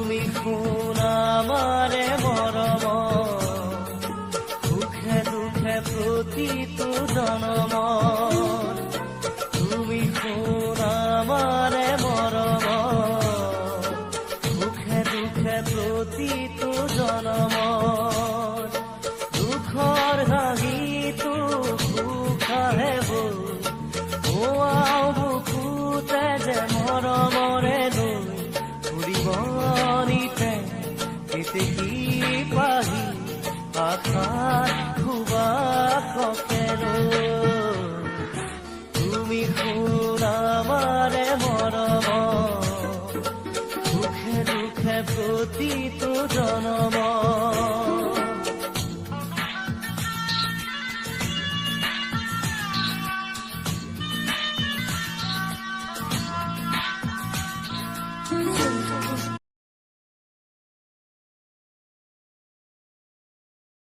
তুমি শুন আমারে মৰম, সুখে দুখে প্ৰতিটো জনম। তুমি শুন আমারে মৰম, সুখে দুখে প্ৰতিটো জনম। দুখৰ হাঁহিটো সুখাহে বৈ হোৱাও বুকুতে যে মৰমৰে লৈ ফুৰিবনিতে কেতেকী পাহি আশাত সুবাসকে লৈ। তুমি শুন আমাৰে মৰম, সুখে দুখে প্ৰতিটো জনম।